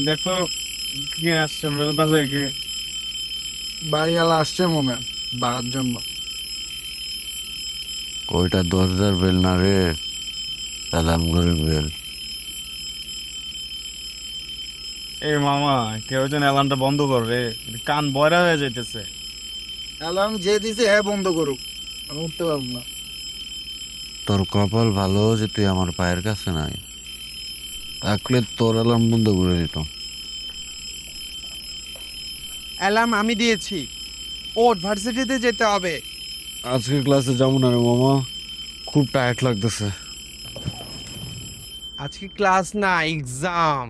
দেখো কি আসছে বাজারে কি বাড়িওয়ালা আসছে মনে হয় বাড়ার জন্য। ওইটা 10,000 বেল না রে, সালাম করে বেল। এই মামা কেউ যেন অ্যালার্মটা বন্ধ করবে, কান বয়রা হয়ে যাইতেছে। অ্যালার্ম যে দিছে হ্যাঁ বন্ধ করুক, আমি উঠতে পারবো না। তোর কপাল ভালো যে তুই আমার পায়ের কাছে নাই, থাকলে তোর অ্যালার্ম বন্ধ করে দিত। অ্যালার্ম আমি দিয়েছি, ওর ভার্সিটিতে যেতে হবে। আজকে ক্লাসে যাবো না রে মামা, খুব টায়ার্ড লাগতেছে। আজকে ক্লাস না, এক্সাম।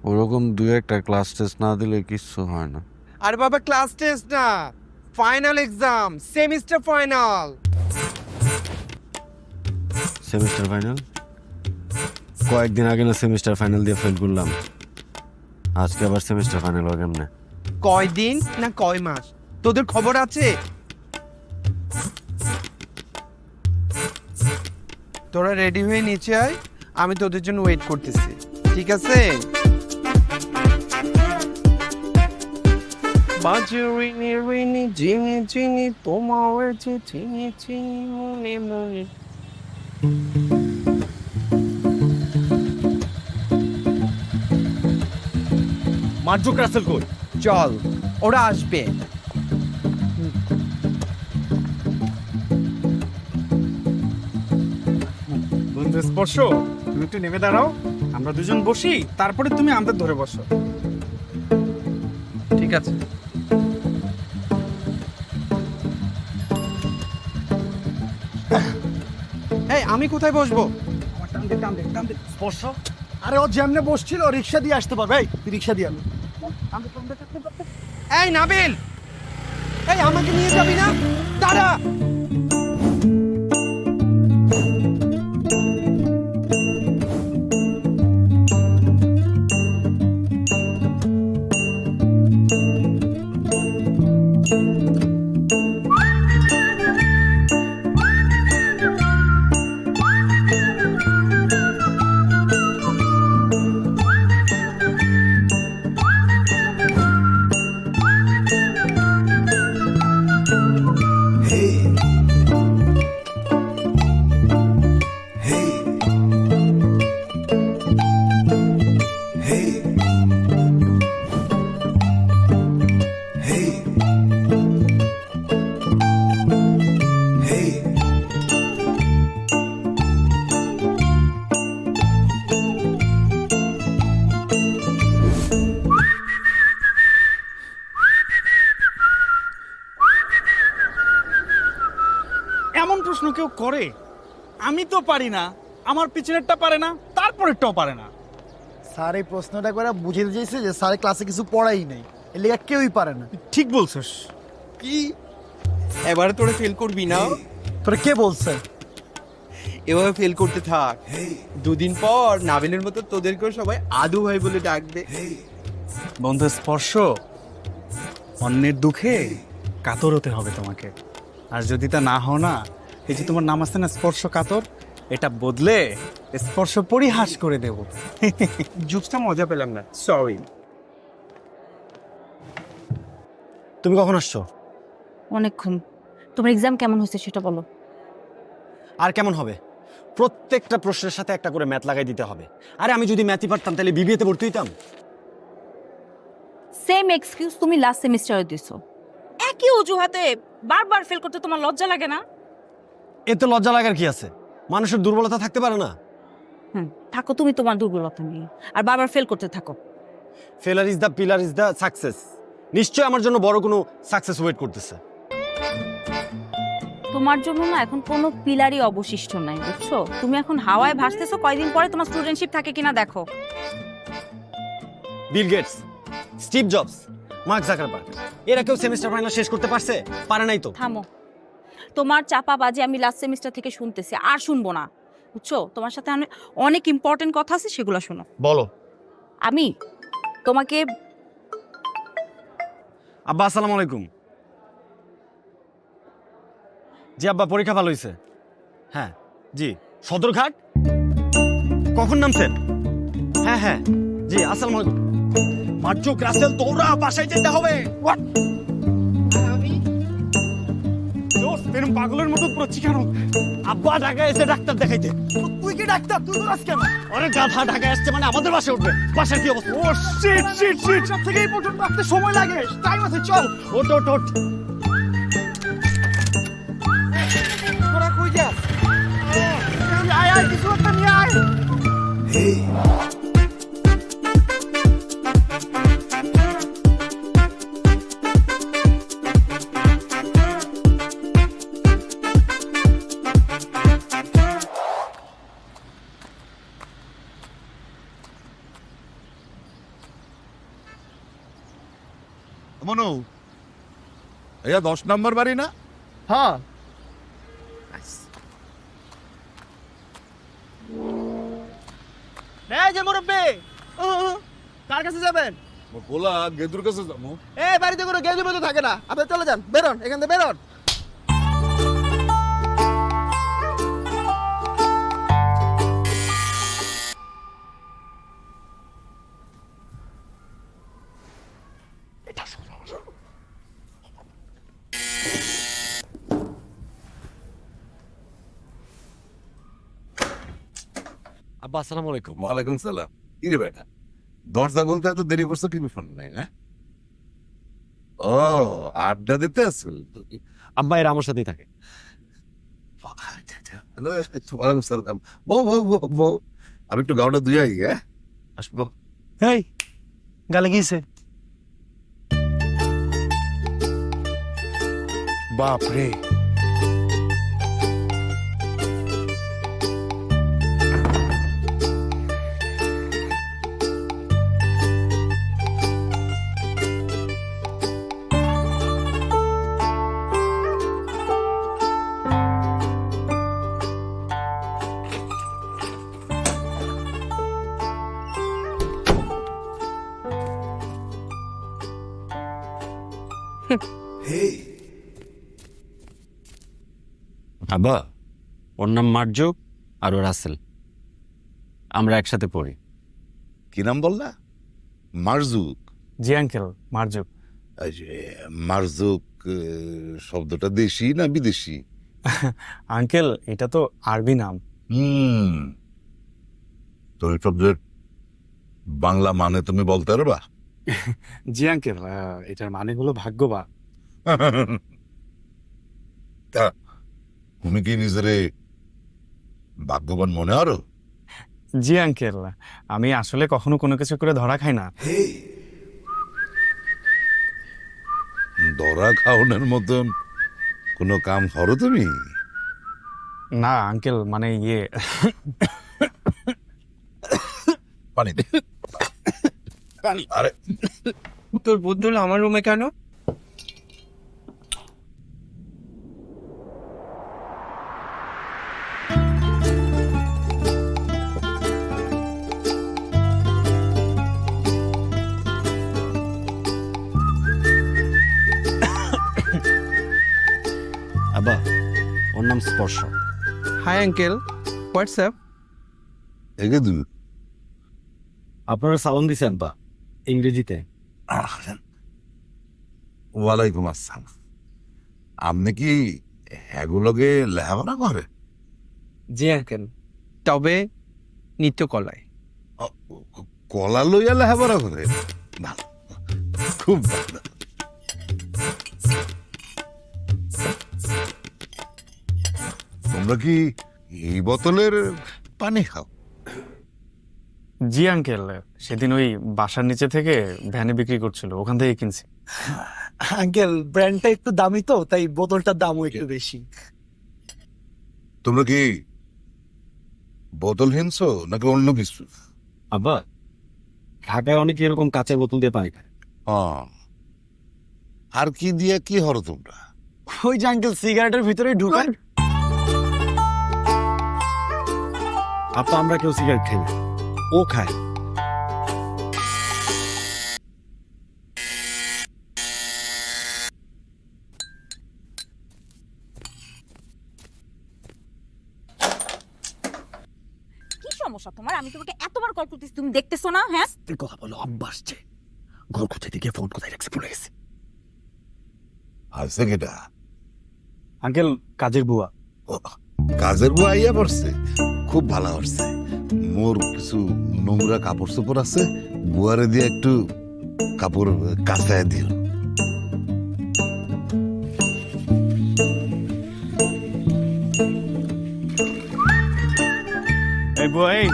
ওরকম দুই একটা ক্লাস টেস্ট না দিলে কিচ্ছু হয় না। আরে বাবা, ক্লাস টেস্ট না, final exam, semester final. Semester final? কয়েকদিন আগে না সেমিস্টার ফাইনাল দিয়ে ফেল করলাম, আজকে আবার সেমিস্টার ফাইনাল হবে কেমনে? কয় দিন না কয় মাস, তোদের খবর আছে? তোরা রেডি হয়ে নিচে আয়, আমি তোদের জন্য ওয়েট করতেছি, ঠিক আছে? বাজে রিনি রিনি চিনি চিনি তোমার হয়েছে চিনি চিনি মনে মনে। মার্জুক রাসেল কই? চল, ওরা আসবে। বন্ধু স্পর্শ, তুমি একটু নেমে দাঁড়াও, আমরা দুজন বসি, তারপরে তুমি আমাদের ধরে বসো। ঠিক আছে। এই, আমি কোথায় বসবো? স্পর্শ, আরে ও যেমনে বসছিল রিক্সা দিয়ে আসতে পারবে। এই তুই রিক্সা দিয়ে আলো। এই নাবিল, এই আমাকে নিয়ে যাবি না? দাঁড়া। এমন প্রশ্ন কেউ করে? আমি তো পারি না, আমার পিছনেরটা পারে না, তারপরেরটাও পারে না। স্যার এই প্রশ্নটা করে বুঝিয়ে দিয়েছে যে স্যার ক্লাসে কিছু পড়াই নাই, এর লেগে কেউই পারে না। ঠিক বলছিস। কি এবারে তোরা ফেল করবি না? তোরা কে বলছে? এভাবে ফেল করতে থাক, দুদিন পর নাবিলের মতো তোদেরকেও সবাই আদু ভাই বলে ডাকবে। বন্ধু স্পর্শ, অন্যের দুঃখে কাতর হতে হবে তোমাকে, আর যদি তা না হও না, এই যে তোমার নাম আছে না স্পর্শ কাতর, এটা বদলে স্পর্শ পরিহাস করে দেব। জুকসটা মজা পেলাম না, সরি। তুমি কখন আসছো? অনেকক্ষণ। তোমার এক্সাম কেমন হয়েছে সেটা বলো। আর কেমন হবে? প্রত্যেকটা প্রশ্নের সাথে একটা করে ম্যাথ লাগাই দিতে হবে। আরে আমি যদি ম্যাথই পারতাম তাহলে বিবিএতে ভর্তি হইতাম। সেম এক্সকিউজ তুমি লাস্ট সেমিস্টারে দিছো, একই অজুহাতে বারবার ফেল করতে তোমার লজ্জা লাগে না? এতে লজ্জা লাগার কি আছে? মানুষের দুর্বলতা থাকতে পারে না? থাকো তুমি তোমার দুর্বলতা নিয়ে, আর বারবার ফেল করতে থাকো। ফেলার is the pillar is the success. নিশ্চয় আমার জন্য বড় কোনো সাকসেস ওয়েট করতেছে। তোমার জন্য না এখন কোনো পিলারই অবশিষ্ট নাই, বুঝছো? তুমি এখন হাওয়ায় ভাসতেছো, কয়দিন পরে তোমার স্টুডেন্টশিপ থাকে কিনা দেখো। Bill Gates, Steve Jobs, Mark Zuckerberg, এরা কেউ সেমিস্টার ফাইনাল শেষ করতে পারছে? পারে নাই তো। থামো, তোমার চাপাবাজি আমি লাস্ট সেমিস্টার থেকে শুনতেছি, আর শুনবো না, বুঝছো? তোমার সাথে আমি অনেক ইম্পর্টেন্ট কথা আছে, সেগুলো শোনো। বলো। আমি তোমাকে আব্বা আসসালামু আলাইকুম। জি আব্বা, পরীক্ষা ভালো হয়েছে। হ্যাঁ জি। সদরঘাট? কখন নামছেন? হ্যাঁ হ্যাঁ জি আসসালামু আলাইকুম। মার্জুক রাসেল দৌড়া, বাসায় যেতে হবে। এরকম পাগলের মতো পড়ছি কেন? আব্বা ঢাকায় এসে ডাক্তার দেখাইতে। তুই কি ডাক্তার? তুই তো কেন? আরে গাধা ঢাকায় আসছে মানে আমাদের বাসায় উঠবে। বাসার কি অবস্থা? ও শিট শিট শিট, সব থেকে এই পর্যন্ত আসতে সময় লাগে। টাইম আছে, চল। ওট ওট ওট। তোরা কই যাস? আয় আয়, কিছু একটা নিয়ে আয়। মনু, এয়া 10 নম্বর বাড়ি না? হ্যাঁ, এই যে মুরব্বি, কার কাছে যাবেন? বলা গেদুর কাছে যাবো। এই বাড়িতে কোনো গেজু বেজু থাকে না, আপনি চলে যান, বেরোন এখান থেকে, বেরোন। আব্বা আসসালামু আলাইকুম। ওয়ালাইকুম সালাম। কি রে বেটা, দরজা বলতে এত দেরি করছো কি ফোন নাই? হ্যাঁ, ও আড্ডা দিতে আসছিল। আব্বা এরা আমার সাথেই থাকে। হ্যালো, ওয়ালাইকুম সালাম। বউ বউ বউ বউ, আমি একটু গাউটা দুই আই। হ্যাঁ, আসবো। এই গালে গিয়েছে। বাপ রে, আব্বা ওর নাম মার্জুক আর ও রাসেল, আমরা একসাথে পড়ি। কি নাম বললা? মারজুক? জি আঙ্কেল, মার্জুক। এই যে মারজুক শব্দটা দেশি না বিদেশি? আঙ্কেল এটা তো আরবি নাম। তো এই শব্দের বাংলা মানে তুমি বলতে পারবা? জি আঙ্কেল, এটার মানে হলো ভাগ্যবান। তা তুমি কি নিজেরে ভাগ্যবান মনে আরো? জি আঙ্কেল, আমি আসলে কখনো কোনো কিছু করে ধরা খাই না। ধরা খাওয়ানোর মতন কোনো কাম করো তুমি? না আঙ্কেল, মানে ইয়ে পানি দে। পানি। আরে তোর বুদ্ধুল আমার রুমে কেন? আব্বা ওর নাম স্পর্শ। Hi uncle, WhatsApp? এগে তুমি আপনারা সালাম দিছেন আব্বা ইংরেজিতে। ওয়ালাইকুম আসসালাম। আপনি কি এগুলোকে লেখাপড়া করে? জি আঙ্কেল, তবে নিত্যকলায়। কলা লইয়া লেখাপড়া করে? ভালো, খুব ভালো। তোমরা কি এই বোতলের পানি খাও? জি আঙ্কেল, সেদিন ওই বাসার নিচে থেকে ভ্যানে বিক্রি করছিল, ওখান থেকে কিনছি। আঙ্কেল ব্র্যান্ডটা একটু দামি তো, তাই বোতলটার দামও একটু বেশি। তোমরা কি বোতল কিনছো নাকি অন্য কিছু? আব্বা ঢাকায় অনেকে এরকম কাঁচের বোতল দিয়ে পানি খায়। আর কি দিয়ে কি হরো তোমরা? ওই যে আঙ্কেল সিগারেটের ভিতরে ঢুকায়। আপা আমরা কেউ সিগারেট খাই না, ও খায়। কি সমস্যা তোমার? আমি তোমাকে এতবার কল করতেছি, তুমি দেখতেছো না? হ্যাঁ, তুই কথা বলো, আব্বা আসছে। ঘর কোথায় থেকে ফোন কোথায় রাখছে ভুলে গেছে। আছে কেটা? আঙ্কেল, কাজের বুয়া। ও, কাজের বুয়া আইয়া পড়ছে, খুব ভালো হচ্ছে। মোর কিছু নোংরা কাপড় চোপড় আছে, বুয়ারে দিয়ে একটু কাপড় কাচায় দিও। এই বুয়া, এই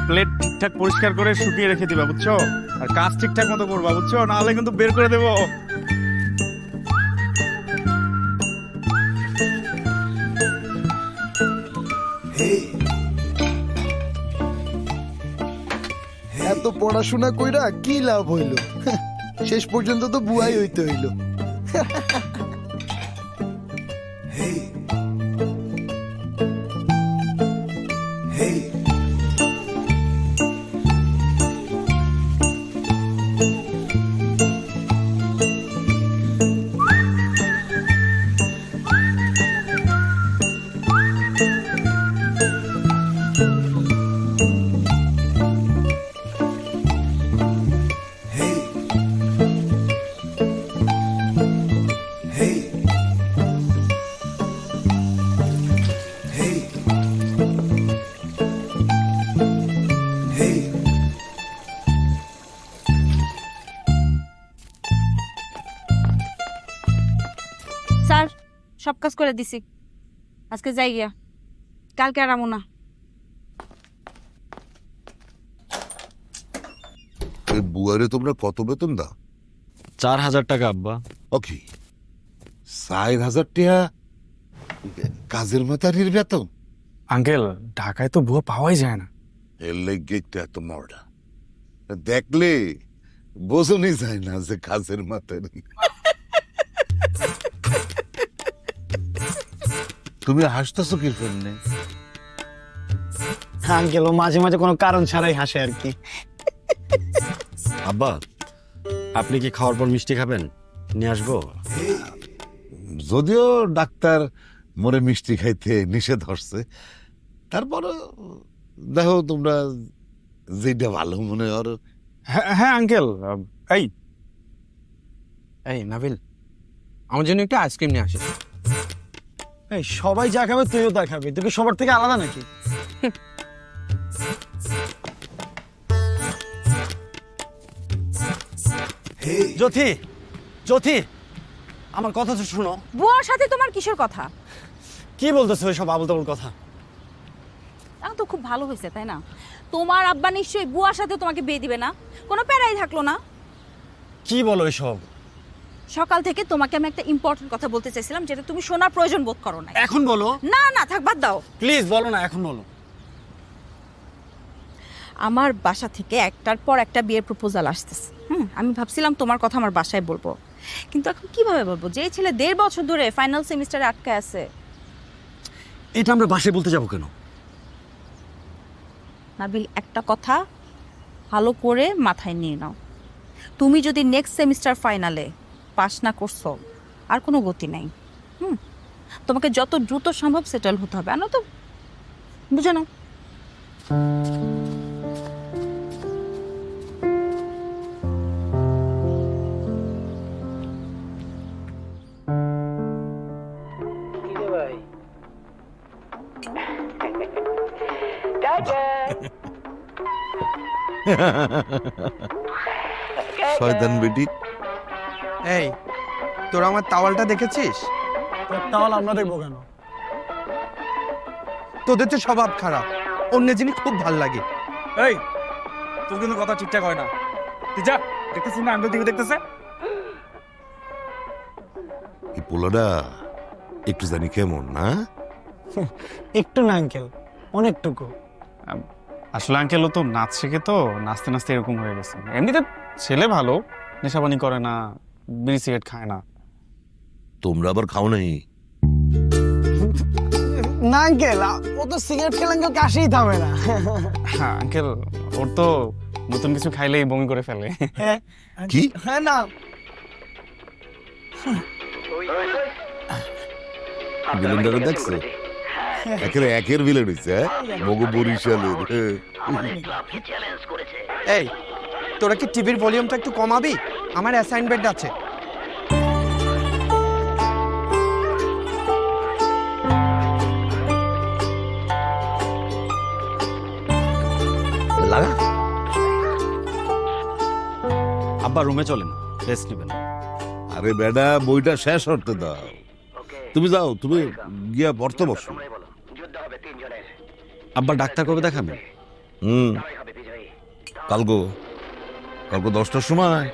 প্লেট ঠিকঠাক পরিষ্কার করে শুকিয়ে রেখে দিবা, বুঝছো? আর কাজ ঠিকঠাক মতো করবা, বুঝছো? নাহলে কিন্তু বের করে দেবো। এত পড়াশোনা কইরা কি লাভ হইল? শেষ পর্যন্ত তো বুয়াই হইতে হইল। স্যার সব কাজ করে দিছি, আজকে যাই গিয়া, কালকে আর আমো না। এই বুয়ারে তোমরা কত বেতন দাও? 4000 টাকা আব্বা। ওকে, 4000 টাকা কাজের মাতারির বেতন? আঙ্কেল, ঢাকায় তো বুয়া পাওয়াই যায় না। এর লেগে এত মর্ডা দেখলে বোঝনই যায় না যে কাজের মাতারি। তুমি হাসতেছো কি জন্যে? আঙ্কেল ও মাঝে মাঝে কোনো কারণ ছাড়াই হাসে আর কি। আব্বা, আপনি কি খাওয়ার পর মিষ্টি খাবেন? নিয়ে আসবো? যদিও ডাক্তার মোরে মিষ্টি খাইতে নিষেধ করছে, তারপর দেখো তোমরা যেটা ভালো মনে করো। হ্যাঁ আঙ্কেল, এই এই নাবিল, আমার জন্য একটা আইসক্রিম নিয়ে আসিস। এই সবাই যা খাবে তুইও তা খাবি, তুই কি সবার থেকে আলাদা নাকি? জ্যোতি, জ্যোতি, আমার কথা তো শোনো। বুয়ার সাথে তোমার কিসের কথা? কি বলতেছো এসব আবল তাবল কথা? এখন তো খুব ভালো হয়েছে, তাই না? তোমার আব্বা নিশ্চয়ই বুয়ার সাথে তোমাকে বিয়ে দিবে না, কোনো প্যারাই থাকলো না। কি বলো এসব? সকাল থেকে তোমাকে আমি একটা ইম্পর্টেন্ট কথা বলতে চাইছিলাম, যেটা তুমি শোনার প্রয়োজন বোধ করো না। এখন বলো। না না, থাক, বাদ দাও। প্লিজ বলো না, এখন বলো। আমার বাসা থেকে একটার পর একটা বিয়ের প্রপোজাল আসতেছে। আমি ভাবছিলাম তোমার কথা আমার বাসায় বলবো, কিন্তু এখন কিভাবে বলবো? যে ছেলে 1.5 বছর ধরে ফাইনাল সেমিস্টারে আটকে আছে। এটা আমরা বাসায় বলতে যাবো কেন? নাবিল, একটা কথা ভালো করে মাথায় নিয়ে নাও, তুমি যদি নেক্সট সেমিস্টার ফাইনালে পাস না করছো, আর কোনো গতি নাই। তোমাকে যত দ্রুত সম্ভব সেটেল হতে হবে, আর না তো বুঝে নাও। শয়তান বেটি। এই, তোরা আমার তাওয়ালটা দেখেছিস? তাহলে আমরা দেখবো কেন? তোদের তো স্বভাব খারাপ, অন্য জিনিস খুব ভাল লাগে। এই, তোর কিন্তু কথা ঠিকঠাক হয় না। তুই যা, দেখতেছিস না আঙ্কেল টিভি দেখতেছে। এই পোলাটা একটু জানি কেমন না? একটু না আঙ্কেল, অনেকটুকু। আসলে আঙ্কেল ও তো নাচ শেখে, তো নাচতে নাচতে এরকম হয়ে গেছে। এমনিতে ছেলে ভালো, নেশাবানি করে না, বিড়ি সিগারেট খায় না। তোমরা আবার খাও নাই? না আঙ্কেল, ও তো সিগারেট খেলে আঙ্কেল কাশিই থামে না। হ্যাঁ আঙ্কেল, ওর তো নতুন কিছু খাইলেই বমি করে ফেলে। কি? হ্যাঁ না, বিলেন্ডারে দেখছো? একের একের ভিলেন হইছে মগু বরিশালের এই তোরা কি টিভির ভলিউমটা একটু কমাবি? আমার অ্যাসাইনমেন্ট আছে। লাগা আব্বা রুমে চলেন, রেস্ট নেবেন। আরে বেডা বইটা শেষ হতে দাও। তুমি যাও, তুমি গিয়া পড়তে বসো। আব্বা ডাক্তার কবে দেখাবেন? কালকে 10টার সময়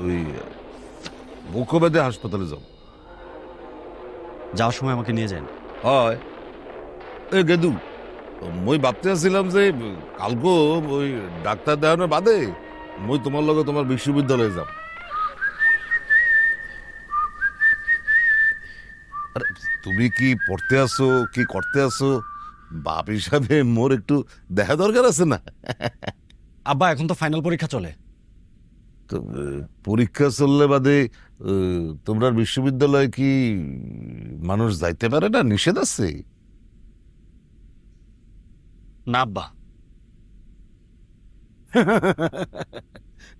ওই মুখ্যবেদে হাসপাতালে যাও। যাওয়ার সময় আমাকে নিয়ে যান। হয় এ গেদু, মই ভাবতে আসছিলাম যে কালকে ওই ডাক্তার দেখানোর বাদে মই তোমার লগে তোমার বিশ্ববিদ্যালয়ে যাব। আরে তুমি কি পড়তে আসো কি করতে আসো, বাপ হিসাবে মোর একটু দেখা দরকার আছে না? আব্বা এখন তো ফাইনাল পরীক্ষা চলে। তো পরীক্ষা চললে বাদে তোমরা বিশ্ববিদ্যালয়ে কি মানুষ যাইতে পারে না, নিষেধ আছে? না আব্বা।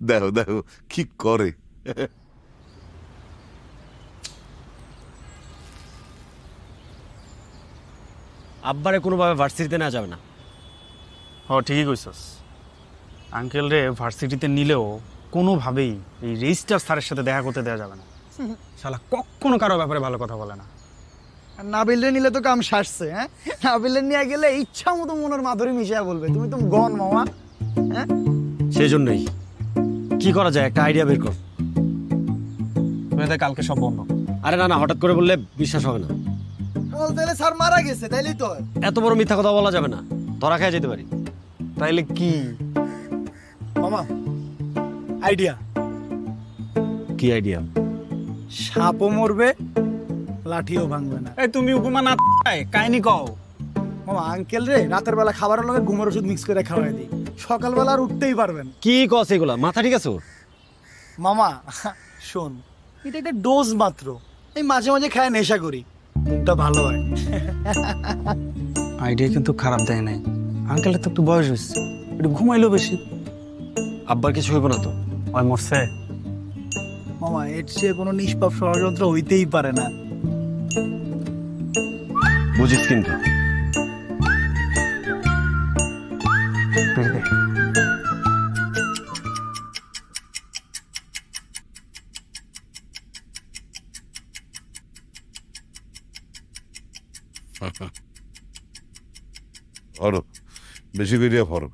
দেখো দেখো কি করে। আব্বারে কোনোভাবে ভার্সিটিতে নেওয়া যাবে না। ঠিকই কইছস। আঙ্কেল রে ভার্সিটিতে নিলেও কোনোভাবেই এই রেজিস্ট্রার স্যারের সাথে দেখা করতে দেওয়া যাবে না। শালা কখনো কারো ব্যাপারে ভালো কথা বলে না। আর নাবিলে নিলে তো কাম সারছে। হ্যাঁ, নাবিলে নিয়ে গেলে ইচ্ছা মতো মনের মাধুরী মিশিয়া বলবে। তুমি তো গন মামা। হ্যাঁ, সেই জন্যই কি করা যায়, একটা আইডিয়া বের কর। মেয়েদের কালকে সব বন্ধ। আরে না না, হঠাৎ করে বললে বিশ্বাস হবে না। বলতে গেলে স্যার মারা গেছে, তাইলেই তো। এত বড় মিথ্যা কথা বলা যাবে না, ধরা খেয়ে যেতে পারি। তাইলে কি? মামা আইডিয়া। কি আইডিয়া? সাপও মরবে, লাঠিও ভাঙবে না। এই তুমি উপমা না কাহিনী কও। মামা আঙ্কেল রে রাতের বেলা খাবারের লগে ঘুমের ওষুধ মিক্স করে খাওয়াই দিই, সকালবেলা আর উঠতেই পারবেন। কি কস এগুলা? মাথা ঠিক আছে ওর? মামা শোন, এটা একটা ডোজ মাত্র, এই মাঝে মাঝে খায় নেশা করি, মুখটা ভালো হয়। আইডিয়া কিন্তু খারাপ দেয় নাই। আঙ্কেলের তো একটু বয়স হয়েছে, একটু ঘুমাইলো বেশি। আব্বার কিছু হইব না তো? ওই মরছে। মামা এর চেয়ে কোনো নিষ্পাপ ষড়যন্ত্র হইতেই পারে না। বুঝিস কিন্তু। ফরো বেশি করিয়া ফরো।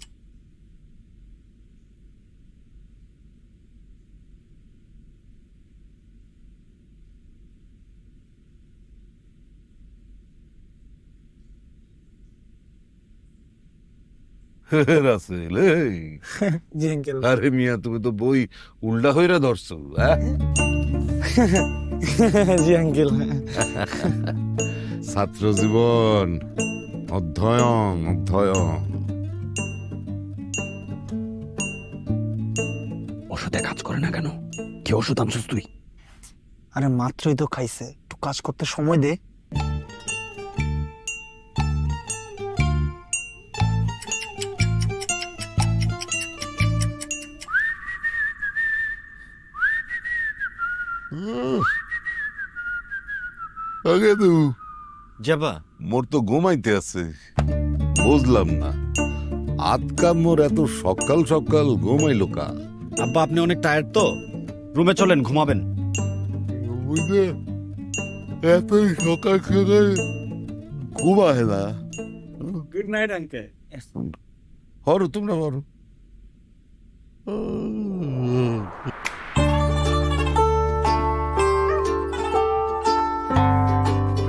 রাসেল, এই জি আঙ্কেল। আরে মিয়া তুমি তো বই উল্টা হইরা ধরছো। হ্যাঁ জি আঙ্কেল। ছাত্র জীবন অধ্যয়ন অধ্যয়ন। ওষুধে কাজ করে না কেন? কি ওষুধ আনছিস তুই? আরে মাত্রই তো খাইছে, একটু কাজ করতে সময় দে। আগে তো যাবা? মোর তো ঘুমাইতে আছে, বুঝলাম না আজকাল মোর এত সকাল সকাল ঘুমাইলো কা? আব্বা আপনি অনেক টায়ার্ড তো, রুমে চলেন, ঘুমাবেন। এত সকাল সকাল ঘুমায় না। Good night uncle. হরো তোমরা হরো।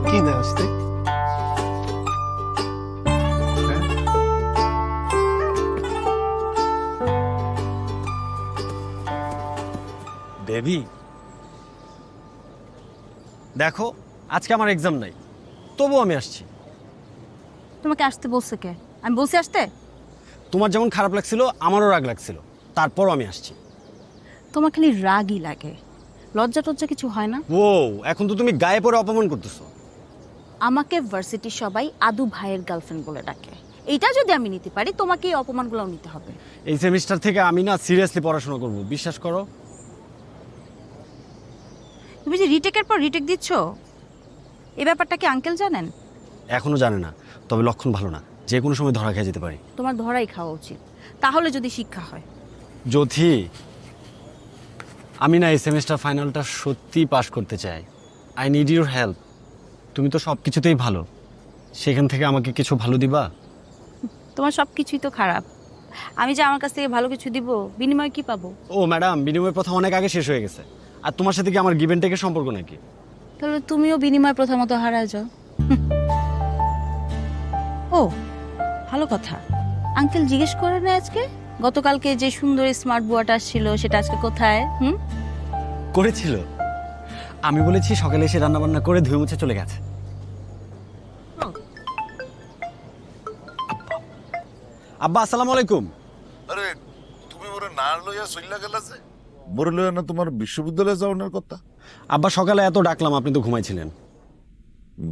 কি দেওয়াস্তে? বেবি দেখো, আজকে আমার এক্সাম নাই, তবু আমি আসছি। তোমাকে আসতে বলছে কে? আমি বলছি আসতে? তোমার যেমন খারাপ লাগছিল আমারও রাগ লাগছিল, তারপরও আমি আসছি। তোমার খালি রাগই লাগে, লজ্জা টজ্জা কিছু হয় না? ও এখন তো তুমি গায়ে পড়ে অপমান করতেছো। আমাকে ভার্সিটির সবাই আদু ভাইয়ের গার্লফ্রেন্ড বলে ডাকে। এইটা যদি আমি নিতে পারি, তোমাকে এই অপমানগুলোও নিতে হবে। এই সেমিস্টার থেকে আমি না সিরিয়াসলি পড়াশোনা করব, বিশ্বাস করো। তুমি যে রিটেকের পর রিটেক দিচ্ছ, এই ব্যাপারটা কি আঙ্কেল জানেন? এখনো জানে না, তবে লক্ষণ ভালো না, যে কোনো সময় ধরা খেয়ে যেতে পারি। তোমার ধরাই খাওয়া উচিত, তাহলে যদি শিক্ষা হয়। যথি, আমি না এই সেমিস্টার ফাইনালটা সত্যি পাশ করতে চাই। I need your help. তুমি তো সব কিছুতেই ভালো, সেখান থেকে আমাকে কিছু ভালো দিবা? তোমার সব কিছুই তো খারাপ, আমি যে আমার কাছ থেকে ভালো কিছু দিব, বিনিময়ে কি পাবো? ও ম্যাডাম, বিনিময় প্রথা অনেক আগে শেষ হয়ে গেছে। আর তোমার সাথে কি আমার গিভেন টেকের সম্পর্ক নাকি? তাহলে তুমিও বিনিময় প্রথমত হারায় যাও। ও ভালো কথা, আঙ্কেল জিজ্ঞেস করে না আজকে গতকালকে যে সুন্দর স্মার্ট বুয়াটা আসছিল সেটা আজকে কোথায়? করেছিল। আমি বলেছি সকালে এসে রান্না বান্না করে ধুয়ে মুছে চলে গেছে। আব্বা আসসালামু আলাইকুম। আরে তুমি ওরে না লইয়া চইলা গেলা যে, মোরে লইয়া না তোমার বিশ্ববিদ্যালয়ে যাওয়ার কথা? আব্বা সকালে এত ডাকলাম, আপনি তো ঘুমাইছিলেন।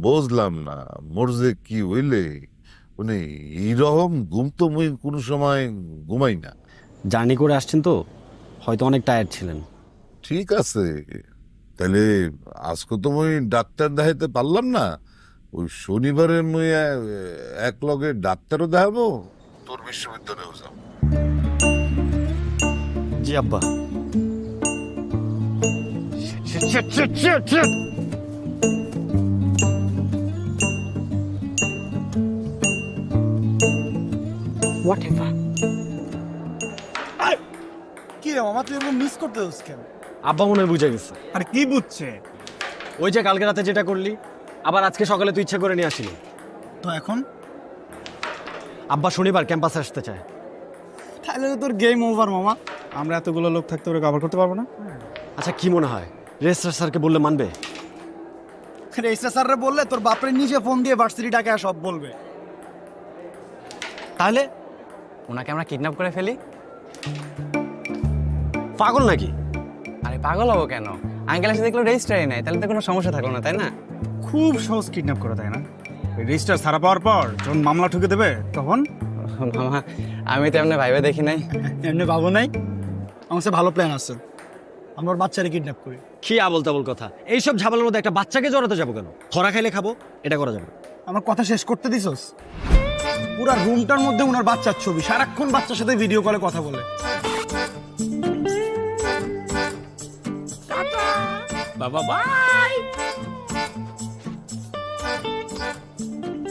বুঝলাম না মোর যে কি হইলে, মানে এইরকম ঘুম তো মুই কোনো সময় ঘুমাই না। জার্নি করে আসছেন তো, হয়তো অনেক টায়ার্ড ছিলেন। ঠিক আছে, তাহলে আজকে তো মুই ডাক্তার দেখাইতে পারলাম না, ওই শনিবারে মুই এক লগে ডাক্তারও দেখাবো, তোর বিশ্ববিদ্যালয়েও যাবো। জি আব্বা। কি রে মামা, তুই এরকম মিস করতে হস কেন? আব্বা মনে হয় বুঝে গেছে। আর কি বুঝছে? ওই যে কালকে রাতে যেটা করলি, আবার আজকে সকালে তুই ইচ্ছা করে নিয়ে আসিনি। তো এখন আব্বা শনিবার ক্যাম্পাসে আসতে চায়। তাহলে তো তোর গেম ওভার মামা। আমরা এতগুলো লোক থাকতে ওরা কভার করতে পারবো না। আচ্ছা কি মনে হয়, রেজিস্ট্রার স্যারকে বললে মানবে? রেজিস্ট্রার স্যাররে বললে তোর বাপরে নিজে ফোন দিয়ে ভার্সিটি ডাকে সব বলবে। তাহলে ওনাকে আমরা কিডন্যাপ করে ফেলি? পাগল নাকি? আরে পাগল হবো কেন? আঙ্কেল এসে দেখলো রেজিস্টারই নাই, তাহলে তো কোনো সমস্যা থাকলো না, তাই না? খুব সহজ কিডন্যাপ করা, তাই না? রেজিস্টার সারা পাওয়ার পর যখন মামলা ঠুকে দেবে তখন মামা, আমি তো এমনি ভাইবে দেখি নাই। এমনি ভাবো নাই, আমার কাছে ভালো প্ল্যান আছে, আমরা ওর বাচ্চারে কিডন্যাপ করি। কি আবল তাবল কথা, এইসব ঝামেলার মধ্যে একটা বাচ্চাকে জড়াতে যাবো কেন? খরা খাইলে খাবো, এটা করা যাবে। আমার কথা শেষ করতে দিছস? পুরা রুমটার মধ্যে ওনার বাচ্চার ছবি, সারাক্ষণ বাচ্চার সাথে ভিডিও কলে কথা বলে।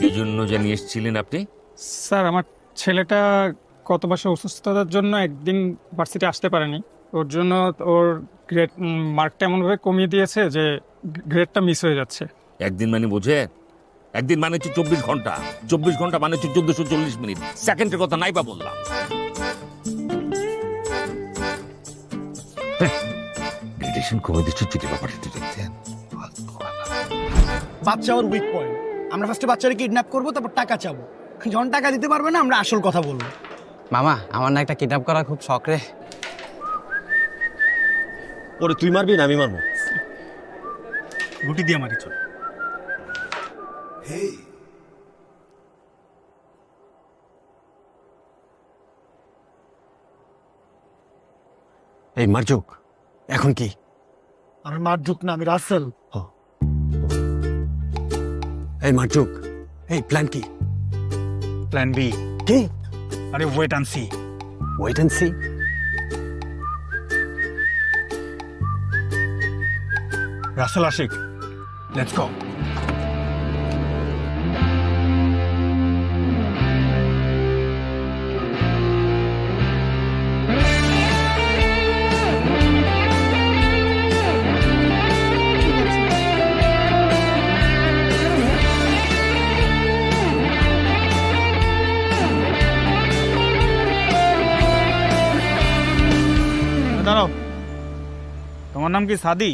এই জন্য জানিয়ে এসেছিলেন আপনি? স্যার, আমার ছেলেটা গত মাসে অসুস্থতার জন্য একদিন ভার্সিটি আসতে পারেনি। ওর জন্য ওর গ্রেড মার্কটা এমনভাবে কমিয়ে দিয়েছে যে গ্রেডটা মিস হয়ে যাচ্ছে। একদিন মানে বোঝে? একদিন মানে হচ্ছে 24 ঘন্টা, 24 ঘন্টা মানে হচ্ছে 1440 মিনিট। সেকেন্ডের কথা নাই বা বললাম। মেডিটেশন কমে দিচ্ছ, চিঠি ব্যাপারটা দেখতেন। বাচ্চা ওর উইক পয়েন্ট। আমরা ফার্স্টে বাচ্চারে কিডন্যাপ করবো, তারপর টাকা চাবো। যখন টাকা দিতে পারবে না, আমরা আসল কথা বলবো। মামা, আমার না একটা কিডন্যাপ করা খুব শখ রে। ওরে তুই মারবি না আমি মারবো? গুটি দিয়ে মারি চল। এই মারজুক, এখন কি? আমি মারজুক না, আমি রাসেল। এই মারজুক, এই প্ল্যান কি? Plan B. কি? আরে wait and see. Wait and see? Rasel Ashik, let's go. দাঁড়াও, তোমার নাম কি সাদি?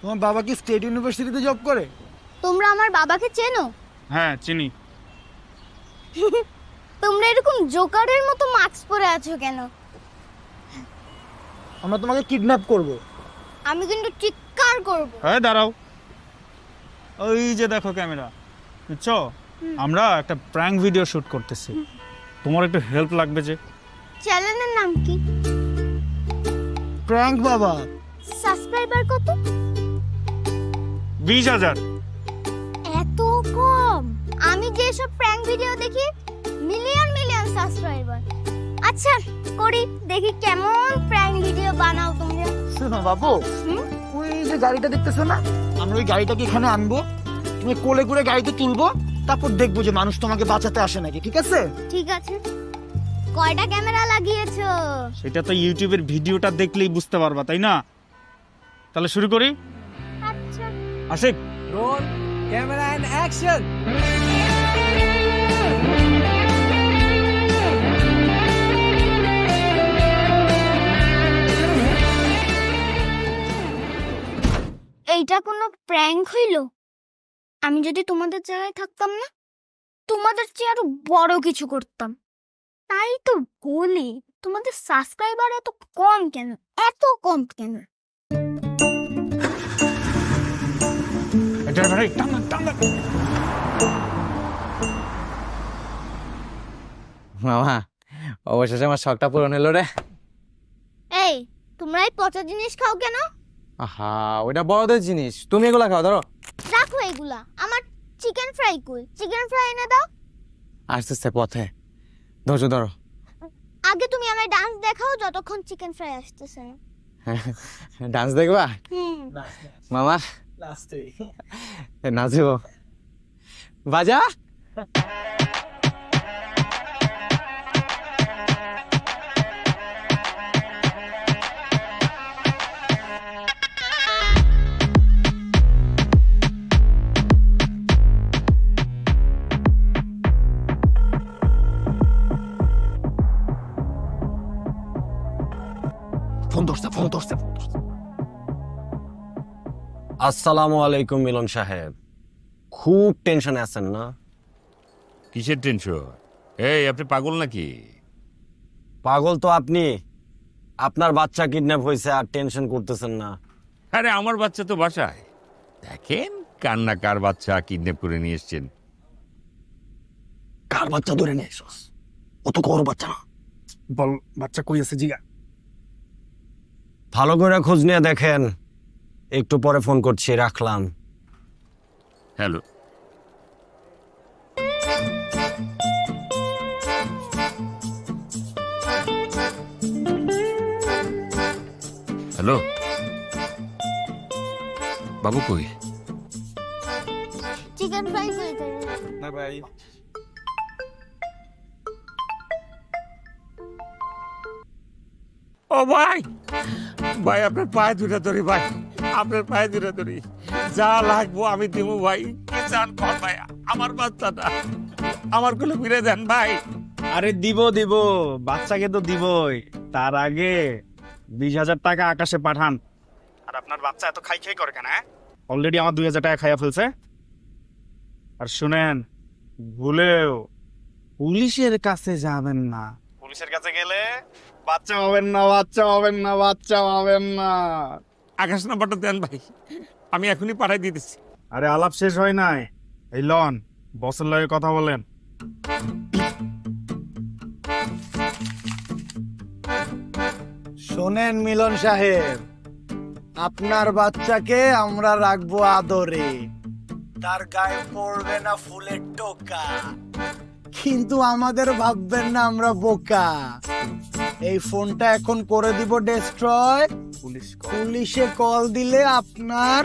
তোমার বাবা কি স্টেট ইউনিভার্সিটিতে জব করে? তোমরা আমার বাবাকে চেনো? হ্যাঁ চিনি। তোমরা এরকম জোকারের মতো মাস্ক পরে আছো কেন? আমরা তোমাকে কিডন্যাপ করব। আমি কিন্তু চিৎকার করব। হ্যাঁ দাঁড়াও, ওই যে দেখো ক্যামেরা, বুঝছো? আমরা একটা প্র্যাঙ্ক ভিডিও শুট করতেছি, তোমার একটু হেল্প লাগবে যে। চ্যানেলের নাম কি? প্র্যাঙ্ক বাবা। সাবস্ক্রাইবার কত? 20,000। এত কম? আমি যেসব প্র্যাঙ্ক ভিডিও দেখি মিলিয়ন মিলিয়ন সাবস্ক্রাইবার। আচ্ছা করি, দেখি কেমন প্র্যাঙ্ক ভিডিও বানাও তোমরা। শোনো বাবু, ওই যে গাড়িটা দেখতেছো না, আমরা ওই গাড়িটাকে এখানে আনবো, তুমি কোলে করে গাড়িতে তুলবো, তারপর দেখবো যে মানুষ তোমাকে বাঁচাতে আসে নাকি, ঠিক আছে? ঠিক আছে। কয়টা ক্যামেরা লাগিয়েছো? সেটা তো ইউটিউবের ভিডিওটা দেখলেই বুঝতে পারবা, তাই না? তাহলে শুরু করি। আচ্ছা। Ashik, roll camera and action. এইটা কোনো প্র্যাঙ্ক হইল? আমি যদি তোমাদের জায়গায় থাকতাম না, তোমাদের চেয়ে আরো বড় কিছু করতাম। তাই তো বলি, তোমাদের সাবস্ক্রাইবার এত কম কেন, এত কম কেন? মামা অবশেষে আমার শখটা পূরণ হলো রে। এই তোমরা এই পচা জিনিস খাও কেন? আহা ওইটা বড়দের জিনিস, তুমি এগুলা খাও। ধরো রাখো এগুলা, আমার চিকেন ফ্রাই কই? চিকেন ফ্রাই এনে দাও। আসতেছে পথে, ধৈর্য ধরো। আগে তুমি আমার ডান্স দেখাও যতক্ষণ চিকেন ফ্রাই আসতেছে না। ডান্স দেখবা মামা? নাচব বাজা। আসসালামু আলাইকুম মিলন সাহেব, খুব টেনশনে আছেন না? কিসের টেনশন? এই আপনি পাগল নাকি? পাগল তো আপনি, আপনার বাচ্চা কিডন্যাপ হয়েছে আর টেনশন করতেছেন না। আরে আমার বাচ্চা তো বাসায়, দেখেন কান্না কার বাচ্চা কিডন্যাপ করে নিয়ে এসছেন। কার বাচ্চা ধরে নিয়ে এসোস? ও তো কোর বাচ্চা না। বল বাচ্চা কই আছে জিগা। ভালো করে খোঁজ নিয়ে দেখেন, একটু পরে ফোন করছি, রাখলাম। হ্যালো, হ্যালো বাবু কই? চিকেন ফ্রাই কই? না ভাই, ও ভাই, ভাই আপনার পায়ে দুটা ধরি, ভাই আপনার পায়ে দুটা ধরি, যা লাগবো আমি দিব ভাই। কি চান কর ভাই, আমার বাচ্চাটা আমার কোলে ফিরে দেন ভাই। আরে দিব দিব, বাচ্চাকে তো দিবই, তার আগে 20,000 টাকা আকাশে পাঠান। আর আপনার বাচ্চা এত খাই খাই করে কেন? অলরেডি আমার 2,000 টাকা খাইয়া ফেলছে। আর শুনেন, ভুলেও পুলিশের কাছে যাবেন না। পুলিশের কাছে গেলে বাচ্চা পাবেন না, বাচ্চা পাবেন না, বাচ্চা পাবেন না। আকাশ নাম্বারটা দেন ভাই, আমি এখনই পাঠাই দিতেছি। আরে আলাপ শেষ হয় নাই, এই লন বসের লগে কথা বলেন। শোনেন মিলন সাহেব, আপনার বাচ্চাকে আমরা রাখবো আদরে, তার গায়ে পড়বে না ফুলের টোকা, কিন্তু আমাদের ভাববেন না আমরা বোকা। এই ফোনটা এখন করে দিব ডেস্ট্রয়, পুলিশে কল দিলে আপনার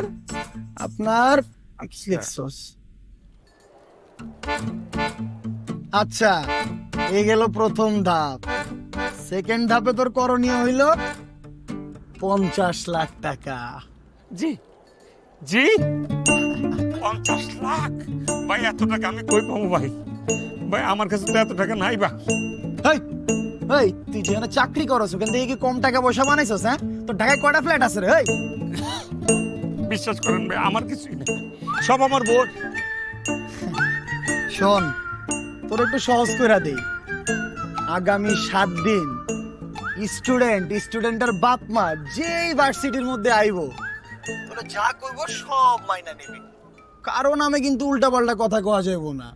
আচ্ছা, এই গেল প্রথম ধাপ। সেকেন্ড ধাপে তোর করণীয় হইল 50 লাখ টাকা। জি জি, 50 লাখ? ভাই এত টাকা আমি কই পাবো ভাই? ভাই আমার কাছে তো এত টাকা নাই বা। এই তুই যেখানে চাকরি করছ ওখান থেকে কি কম টাকা পয়সা বানাইছস? হ্যাঁ, তোর ঢাকায় কয়টা ফ্ল্যাট আছে রে? বিশ্বাস করেন ভাই, আমার কিছুই নেই, সব আমার বোন। শোন, তোর একটু সহজ করে দেই। আগামী 7 দিন স্টুডেন্টের বাপ মা যে ভার্সিটির মধ্যে আইবো, তোরা যা করবো সব মাইনা নিবি। কারণ আমি কিন্তু উল্টাপাল্টা কথা কওয়া যাইব না।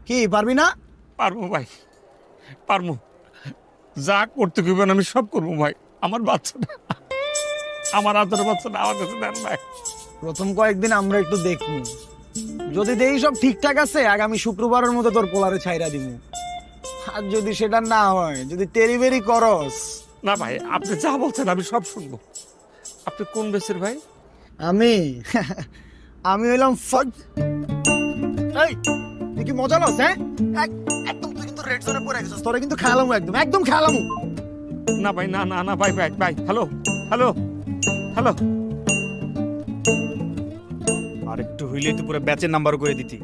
কি পারবি না? পারবো ভাই, পারবো। যা করতে কইবেন আমি সব করবো ভাই। আমার বাচ্চাটা, আমার আদরের বাচ্চাটা আমার কাছে দেন ভাই। প্রথম কয়েকদিন আমরা একটু দেখবো, যদি দেখি সব ঠিকঠাক আছে আগামী শুক্রবারের মধ্যে তোর পোলারে ছাইরা দিব। আর যদি সেটা না হয়, যদি তেরিবেরি করস। না ভাই, আপনি যা বলছেন আমি সব শুনবো। আপনি কোন বেসের ভাই? আমি আমি হইলাম এই তুই কি মজা লস? হ্যাঁ একদম তুই কিন্তু রেড জোনে পড়ে গেছিস, তোরা কিন্তু খেলামু, একদম একদম খেলামু। না ভাই, না না না ভাই, ভাই ভাই, হ্যালো হ্যালো হ্যালো। আর একটু হইলেই তো পুরো ব্যাচের নাম্বার করে দিতি।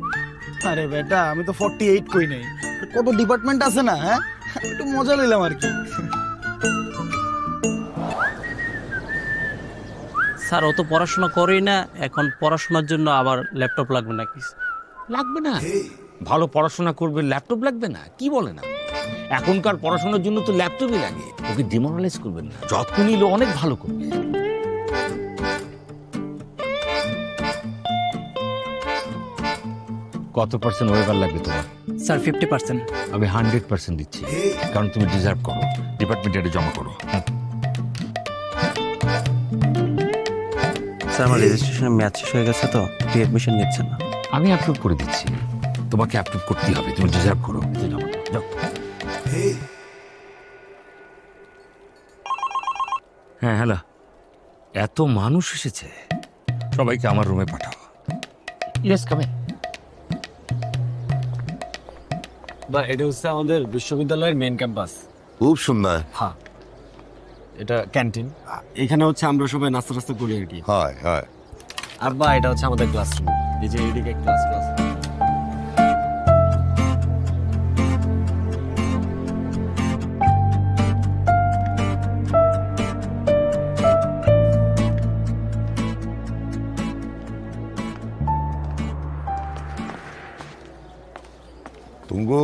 আরে বেটা, আমি তো 48 কই নাই, কত ডিপার্টমেন্ট আছে না? হ্যাঁ, একটু মজা নিলাম আর কি। স্যার ও তো পড়াশোনা করেই না, এখন পড়াশোনার জন্য আবার ল্যাপটপ লাগবে নাকি? লাগবে না? ভালো পড়াশোনা করবে, ল্যাপটপ লাগবে না? কি বলে না, এখনকার পড়াশোনার জন্য তো ল্যাপটপই লাগে। ওকে ডিমোরালাইজ করবেন না, যত্ন নিলে অনেক ভালো করবে। কত পার্সেন্ট ওয়েবার লাগবে তোমার? স্যার 50%। আমি 100% দিচ্ছি, কারণ তুমি ডিজার্ভ করো। ডিপার্টমেন্টে এটা জমা করো। স্যার আমার রেজিস্ট্রেশনের ম্যাচ শেষ হয়ে গেছে তো, প্রি অ্যাডমিশন নিচ্ছে না। আমি অ্যাপ্রুভ করে দিচ্ছি, তোমাকে অ্যাপ্রুভ করতেই হবে, তুমি ডিজার্ভ করো। জমা করো, যাও। হ্যাঁ হ্যালো, এত মানুষ এসেছে, সবাইকে আমার রুমে পাঠাও। ইয়েস, কামে। বা এটা হচ্ছে আমাদের বিশ্ববিদ্যালয়ের মেন ক্যাম্পাস। খুব সুন্দর। হ্যাঁ, এটা ক্যান্টিন। এখানে হচ্ছে আমরা সবাই নাস্তা টাস্তা করি আর কি। হয় হয়। আর বা এটা হচ্ছে আমাদের ক্লাসরুম। এই যে এইদিকে ক্লাস। তুঙ্গো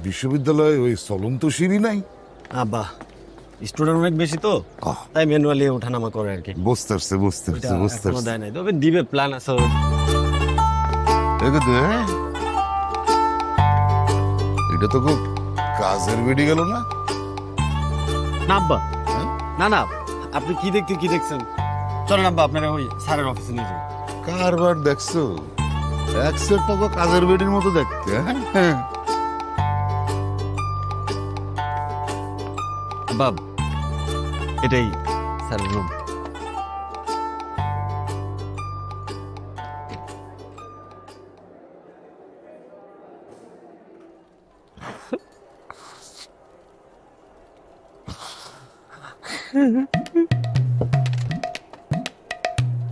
বিশ্ববিদ্যালয়ে ওই চলন্ত সিঁড়ি নাই? বাহ, স্টুডেন্ট অনেক বেশি তো, তাই ম্যানুয়ালি ওঠানামা করে আর কি। বুঝতে পারছি, বুঝতে পারছি, বুঝতে এখনো পারছি। দেয় নাই, তবে দিবে, প্ল্যান আছে ওর। এটা তো খুব কাজের বেড়ে গেল না? না আব্বা, না না, আপনি কি দেখছেন? চলেন আব্বা, আপনারা ওই স্যারের অফিসে নিয়ে যান। কারবার দেখছো, একশো টাকা কাজের বেড়ির মতো দেখতে। হ্যাঁ, আব্বা এটাই স্যারের রুম।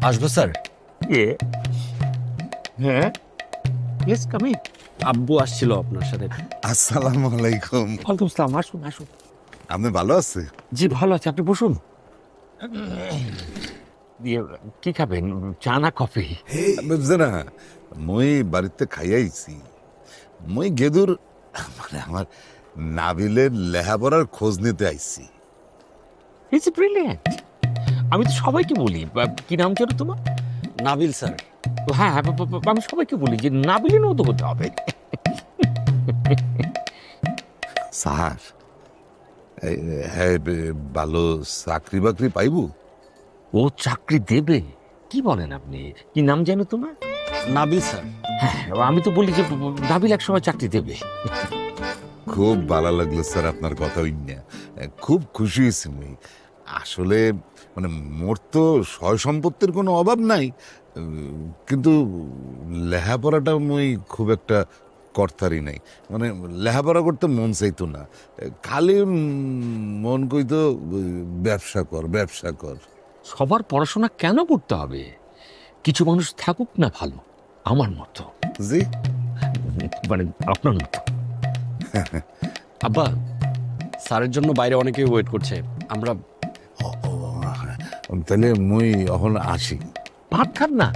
আসবো স্যার? হ্যাঁ, ইয়েস, কামে। আব্বু আসছিল আপনার সাথে। আসসালামু আলাইকুম। ওয়ালাইকুম আসসালাম, আসুন আসুন। আপনি ভালো আছে? জি ভালো আছে, আপনি বসুন। কি খাবেন, চা না কফি? বুঝছে না, মই বাড়িতে খাইয়াইছি। মই গেদুর মানে আমার নাবিলের লেহাপড়ার খোঁজ নিতে আইছি। It's brilliant. আমি তো সবাইকে বলি, কি নাম যেন তোমার? নাবিল স্যার। হ্যাঁ, আমি সবাইকে বলি যে নাবিলের মতো হতে হবে। স্যার, হ্যাঁ, ভালো চাকরি বাকরি পাইবো? ও চাকরি দেবে? কি বলেন আপনি? কি নাম জানো তোমার? নাবিল স্যার। হ্যাঁ, আমি তো বলি যে নাবিল এক সময় চাকরি দেবে। খুব ভালো লাগলো স্যার আপনার কথা হইনা, খুব খুশি হয়েছি মুই। আসলে মানে মোর তো সয় সম্পত্তির কোনো অভাব নাই, কিন্তু লেহাপড়াটা মুই খুব একটা করতারি নাই। মানে লেহাপড়া করতে মন চাইতো না, খালি মন কইতো ব্যবসা কর, ব্যবসা কর। সবার পড়াশোনা কেন করতে হবে? কিছু মানুষ থাকুক না ভালো, আমার মতো। জি, মানে আপনার মতো। আব্বা, স্যারের জন্য বাইরে অনেকেই ওয়েট করছে, আমরা। তাহলে মুই এখন আসি। ভাত খান না?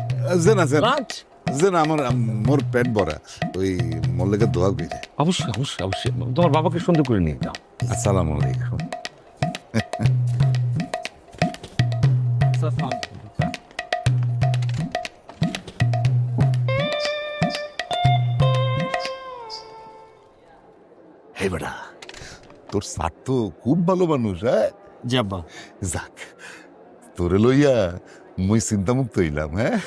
যে না লাঞ্চ? যে না, আমার মোর পেট ভরা, ওই মল্লিকের দোয়া কইরে। অবশ্যই অবশ্যই অবশ্যই, তোমার বাবাকে সুন্দর করে নিয়ে যাও। আসসালামু আলাইকুম। হে বেটা, তোর স্যার তো খুব ভালো মানুষ, হ্যাঁ? জি আব্বা। যাক, তোরে লইয়া মুই চিন্তামুক্ত হইলাম, হ্যাঁ?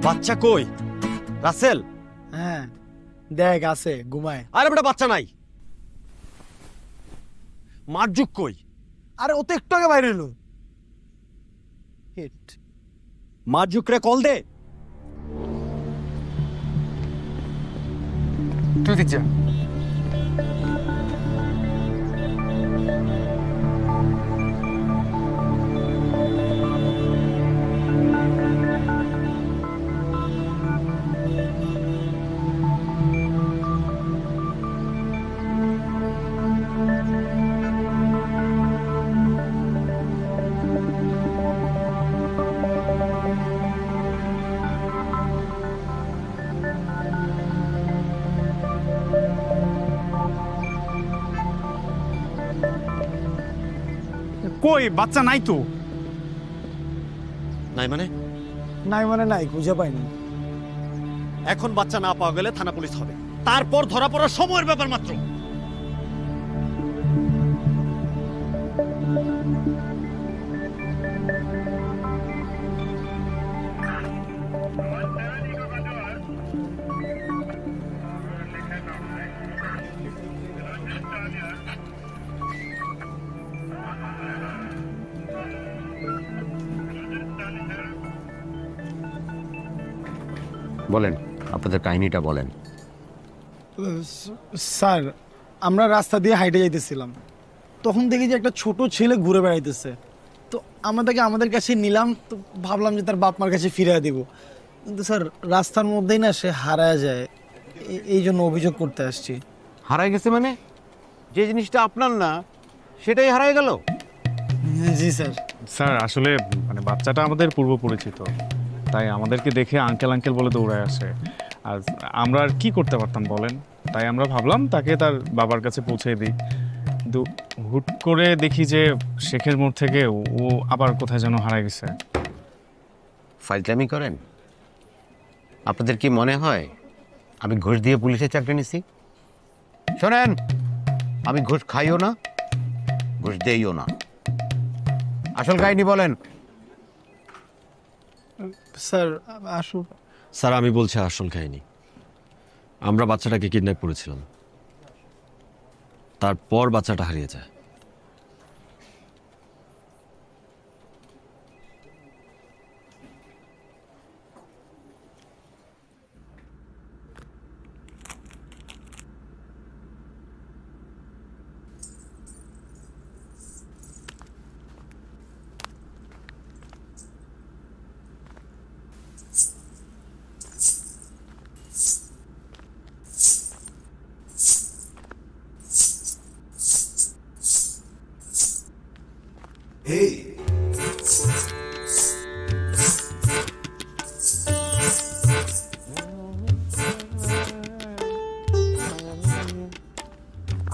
বাচ্চা কই? রাসেল, হ্যাঁ দেখ আছে ঘুমায়। আরে বেটা বাচ্চা নাই। মারজুক কই? আরে ও তো একটু আগে বাইরে এলো। মারজুক রে কল দে। তুই দিক যা। কই বাচ্চা নাই তো? নাই মানে? নাই মানে নাই, খুঁজে পাইনি। এখন বাচ্চা না পাওয়া গেলে থানা পুলিশ হবে, তারপর ধরা পড়ার সময়ের ব্যাপার মাত্র। বলেন, আপনাদের কাহিনীটা বলেন। স্যার, আমরা রাস্তা দিয়ে হাইটে যাইতেছিলাম, তখন দেখি যে একটা ছোট ছেলে ঘুরে বেড়াইতেছে। তো আমাদেরকে আমাদের কাছে নিলাম, তো ভাবলাম যে তার বাপ মার কাছে ফিরিয়ে দিব। কিন্তু স্যার রাস্তার মধ্যেই না সে হারায় যায়, এই জন্য অভিযোগ করতে আসছি। হারাই গেছে মানে? যে জিনিসটা আপনার না সেটাই হারাই গেল? জি স্যার। স্যার আসলে মানে বাচ্চাটা আমাদের পূর্ব পরিচিত, তাই আমাদেরকে দেখে আঙ্কেল আঙ্কেল বলে দৌড়ায় আসে। আর আমরা আর কি করতে পারতাম বলেন? তাই আমরা ভাবলাম তাকে তার বাবার কাছে পৌঁছে দিই। কিন্তু হুট করে দেখি যে শেখের মোড় থেকে ও আবার কোথায় যেন হারায় গেছে। ফাইজলামি করেন? আপনাদের কি মনে হয় আমি ঘুষ দিয়ে পুলিশের চাকরি নিছি? শোনেন, আমি ঘুষ খাইও না, ঘুষ দেইও না। আসল কাহিনী বলেন। স্যার আসুন। স্যার আমি বলছি আসল কাহিনী। আমরা বাচ্চাটাকে কিডন্যাপ করেছিলাম, তারপর বাচ্চাটা হারিয়ে যায়।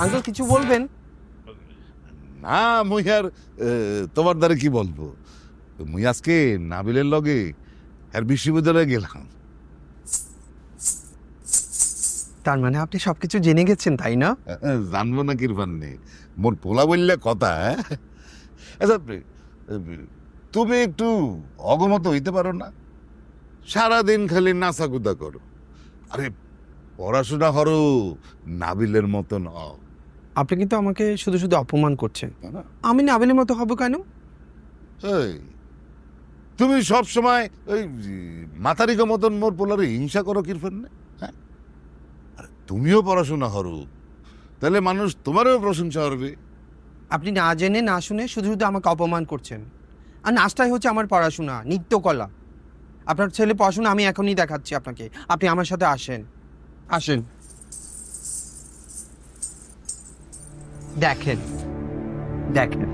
আঙ্কেল কিছু বলবেন? না, মুই আর তোমার দ্বারা কি বলবো। মুই আজকে নাবিলের লগে আর বিশ্ববিদ্যালয়ে গেলাম। তার মানে আপনি সবকিছু জেনে গেছেন, তাই না? জানবো না কিরফান নেই, মোর পোলা বললে কথা। আচ্ছা, তুমি একটু অগমত হইতে পারো না? সারাদিন খালি নাচাকুদা করো। আরে পড়াশোনা করো, নাবিলের মতন হও। আপনি কিন্তু আমাকে শুধু শুধু অপমান করছেন। না? আমি নাবিলের মতো হব কেন? এই, তুমি সব সময় ওই মাতারিকা মতন মোর পোলারে হিংসা করো কিরফেন না? হ্যাঁ, আরে তুমিও পড়াশোনা করো, তাহলে মানুষ তোমারও প্রশংসা করবে। আপনি না জেনে না শুনে শুধু শুধু আমাকে অপমান করছেন। আর নাচটাই হচ্ছে আমার পড়াশোনা, নৃত্যকলা। আপনার ছেলে পড়াশোনা আমি এখনই দেখাচ্ছি আপনাকে। আপনি আমার সাথে আসেন, আসেন, দেখেন দেখেন।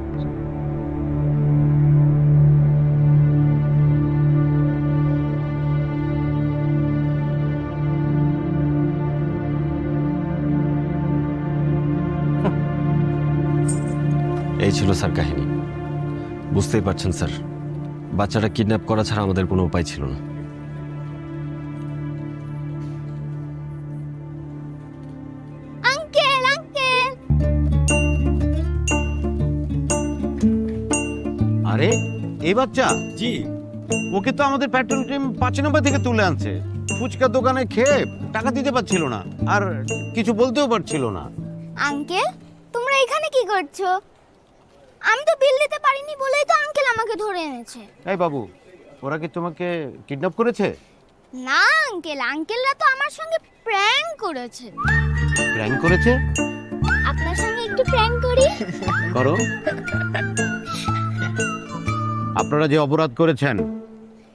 এই ছিল স্যার কাহিনী। বুঝতেই পারছেন স্যার, বাচ্চাটা কিডন্যাপ করা ছাড়া আমাদের কোনো উপায় ছিল না। আঙ্কেল আঙ্কেল, আরে এই বাচ্চা, জি, ওকে তো আমাদের পেট্রোল টিম 5 নম্বর থেকে তুলে আনছে। ফুচকা দোকানে খেয়ে টাকা দিতে পারছিল না, আর কিছু বলতেও পারছিল না। আঙ্কেল তোমরা এখানে কি করছো? আমি তো বিল দিতে পারিনি বলেই তো আঙ্কেল আমাকে ধরে এনেছে। এই বাবু, ওরা কি তোমাকে কিডন্যাপ করেছে? না আঙ্কেল, আঙ্কেলরা তো আমার সঙ্গে প্র্যাঙ্ক করেছে। প্র্যাঙ্ক করেছে? আপনার সঙ্গে একটু প্র্যাঙ্ক করি। করো। আপনারা যে অপরাধ করেছেন,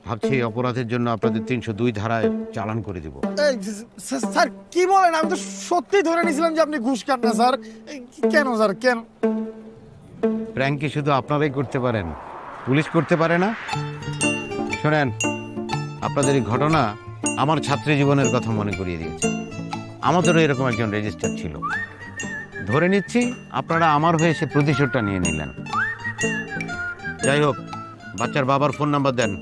ভাবছি এই অপরাধের জন্য আপনাদের 302 ধারায় চালান করে দিব। এই, স্যার কি বলেন? আমি তো সত্যি ধরে নিয়েছিলাম যে আপনি ঘুষ খান না স্যার। কেন স্যার, কেন? প্র্যাঙ্ক কি শুধু আপনারাই করতে পারেন, পুলিশ করতে পারে না? শোনেন, আপনাদের এই ঘটনা আমার ছাত্রী জীবনের কথা মনে করিয়ে দিয়েছে। আমাদেরও এরকম একজন রেজিস্টার ছিল। ধরে নিচ্ছি আপনারা আমার হয়ে সে প্রতিশোধটা নিয়ে নিলেন। যাই হোক, বাচ্চার বাবার ফোন নাম্বার দেন,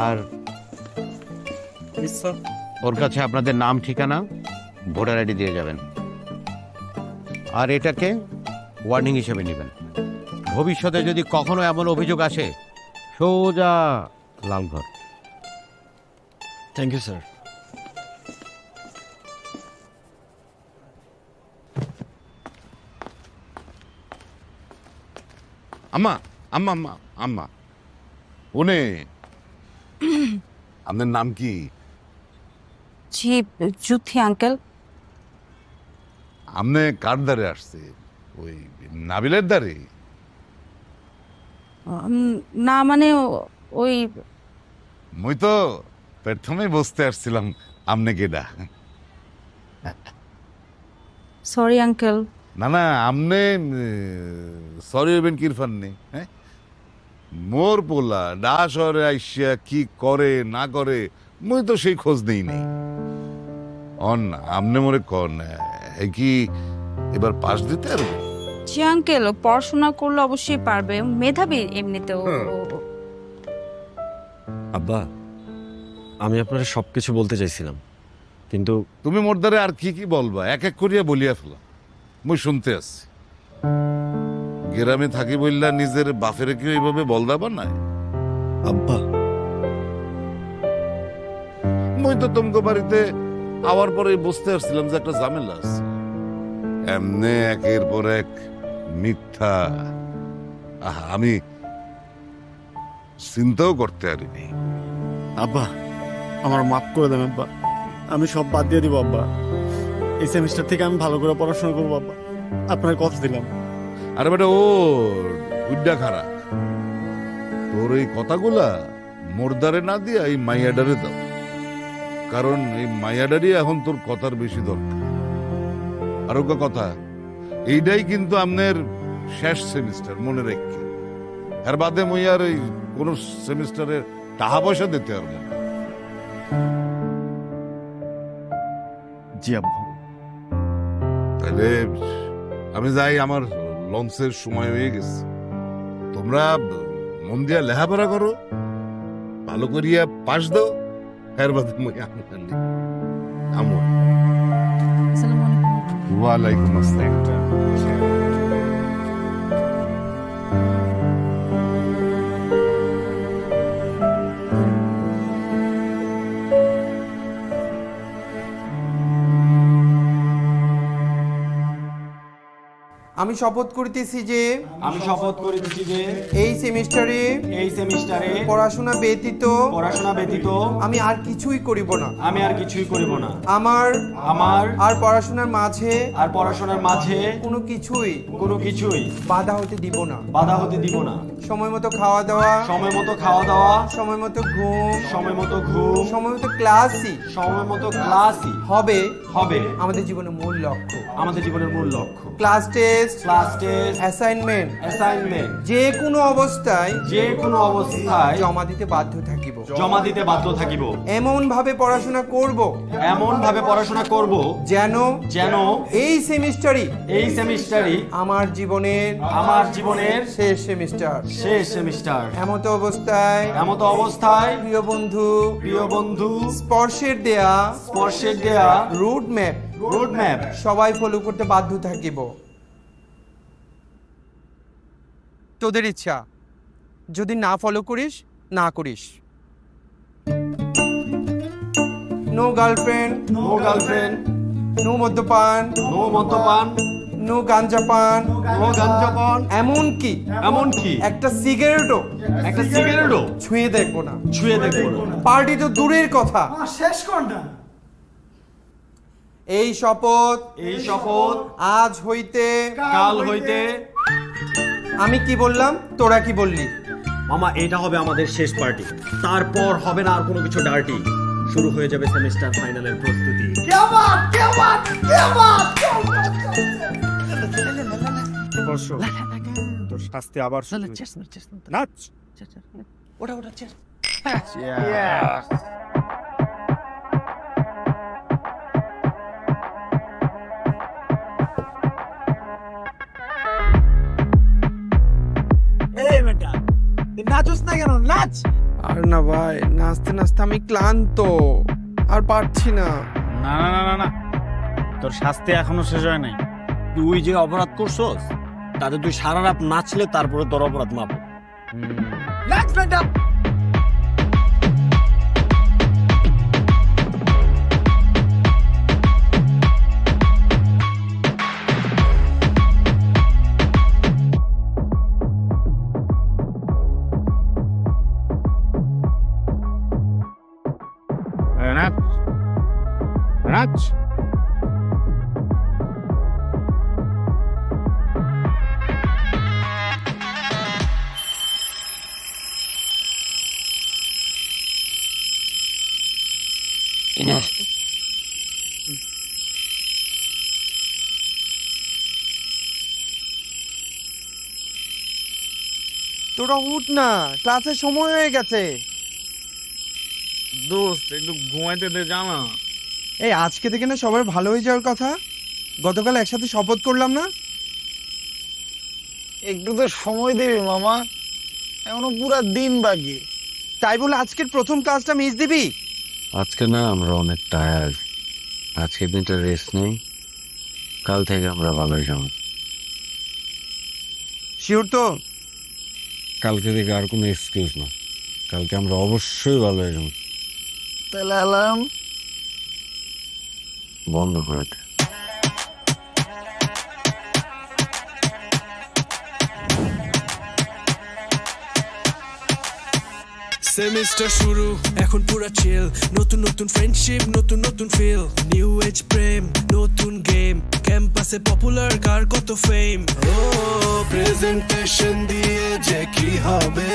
আর ওর কাছে আপনাদের নাম, ঠিকানা, ভোটার আইডি দিয়ে যাবেন। আর এটাকে ওয়ার্নিং হিসেবে নেবেন। ভবিষ্যতে যদি কখনো এমন অভিযোগ আসে, সোজা লালঘর। Thank you sir. আম্মা আম্মা আম্মা আম্মা, ওনে আপনার নাম কি? জি, জুথি আঙ্কেল। আপনি কার দ্বারে আসছে? ওই নাবিলের দ্বারে? না মানে ওই মুই তো প্রথমেই বসতে আসছিলাম আপনি কেডা। Sorry uncle. না না, আপনি সরি হইবেন কিরফান নেই। হ্যাঁ, মোর পোলা ডা শহরে আইসিয়া কি করে না করে মুই তো সেই খোঁজ নেই নেই। অন আপনি মোরে কন, এই কি এবার পাস দিতে পারবে? জি আঙ্কেল, পড়াশোনা করলে অবশ্যই পারবে, মেধাবী এমনিতেও। আব্বা, আমি আপনার সব কিছু বলতে চাইছিলাম, কিন্তু তুমি মোর দ্বারে আর কি কি বলবা? এক এক করিয়া বলিয়া ফেলা, মুই শুনতে আসছি। গ্রামে থাকি বললা নিজের বাপের কি এইভাবে বলদাবা না? আব্বা, মুই তো তোমাকে বাড়িতে আওয়ার পরে বুঝতে আসছিলাম যে একটা ঝামেলা আছে। এমনে একের পর এক মিথ্যা আমি চিন্তাও করতে পারিনি। আব্বা, আমার মাফ করে দেন আব্বা, আমি সব বাদ দিয়ে দিব আব্বা। এই সেমিস্টার থেকে আমি ভালো করে পড়াশোনা করবো আব্বা, আপনার কথা দিলাম। আরে বেটা, ও উড্ডা খারাপ, তোর এই কথাগুলা মোরদারে না দিয়া এই মাইয়াডারে দাও, কারণ এই মাইয়াডারই এখন তোর কথার বেশি দরকার। আর ওকে কথা, এইটাই কিন্তু আপনার শেষ সেমিস্টার, মনে রেখে। এর বাদে মুই আর এই কোন সেমিস্টারের টাকা পয়সা দিতে পারবো না। জি আব্বা। তাহলে আমি যাই, আমার লঞ্চের সময় হয়ে গেছে। তোমরা মন দিয়া লেখাপড়া করো, ভালো করিয়া পাস দাও। এর বাদে মুই আমো। আসসালামু আলাইকুম। ওয়ালাইকুম আসসালাম। আমি শপথ করিতেছি যে এই সেমিস্টারে পড়াশোনা ব্যতীত আমি আর কিছুই করিব না। আমার আর পড়াশোনার মাঝে কোনো কিছুই বাধা হতে দিব না। সময় মতো খাওয়া দাওয়া, সময় মতো ঘুম, সময় মতো ক্লাসই হবে আমাদের জীবনের মূল লক্ষ্য। ক্লাস টেস্ট, অ্যাসাইনমেন্ট যে কোনো অবস্থায় জমা দিতে বাধ্য থাকিব। এমন ভাবে পড়াশোনা করব যেন এই সেমিস্টারই আমার জীবনের শেষ সেমিস্টার। এমত অবস্থায় প্রিয় বন্ধু স্পর্শের দেয়া রুট ম্যাপ সবাই ফলো করতে বাধ্য থাকিব। তোদের ইচ্ছা, যদি না ফলো করিস না করিস। নো গার্লফ্রেন্ড, নো মদ্যপান, নো গাঞ্জাপান, এমনকি একটা সিগারেটও ছুঁয়ে দেখবো না। পার্টি তো দূরের কথা। এই শপথ আজ হইতে কাল হইতে। আমি কি বললাম, তোরা কি বললি? মামা, এটা হবে আমাদের শেষ পার্টি। তারপর হবে না আর কোনো কিছু ডার্টি। শুরু হয়ে যাবে সেমিস্টার ফাইনালের প্রস্তুতি। তোর শাস্তি আবার নাচ। নাচস না কেন? নাচ। আর না ভাই, নাচতে নাচতে আমি ক্লান্ত, আর পারছি না। না, তোর শাস্তি এখনো শেষ হয় নাই। তুই যে অপরাধ করছস তাতে তুই সারা রাত নাচলে তারপরে তোর অপরাধ মাপ। নাচ বেটা। নাচ। তোরা উঠ না, ক্লাসের সময় হয়ে গেছে। দোস্ত একটু ঘুমাইতে দে, জানা। এই আজকে থেকে না সবার ভালো হয়ে যাওয়ার কথা। গতকাল একসাথে শপথ করলাম না? একটু তো সময় দেবে মামা, এখনো পুরা দিন বাকি। তাই বলে আজকের প্রথম ক্লাসটা মিস দিবি? আজকে না আমরা অনেক টায়ার্ড, আজকের দিনটা রেস্ট নেই, কাল থেকে আমরা ভালোই যাবো। শিওর তো? কালকে থেকে আর কোনো এক্সকিউজ না, কালকে আমরা অবশ্যই ভালো হয়ে যাবো। তাহলে অ্যালার্ম বন্ধ করে দে। সেমিস্টার শুরু, এখন পুরা চিল। নতুন নতুন ফ্রেন্ডশিপ, নতুন নতুন ফিল, নিউ এজ প্রেম, নতুন গেম। ক্যাম্পাসে পপুলার কার কত ফেম। ও প্রেজেন্টেশন দিয়ে যে কি হবে,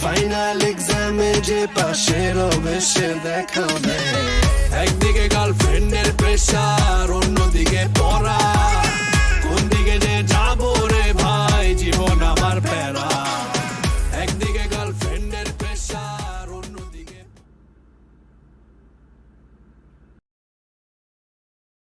ফাইনাল এক্সামে যে পাশে রবে সে দেখাবে। একদিকে গার্লফ্রেন্ডের প্রেশার, অন্যদিকে পড়া।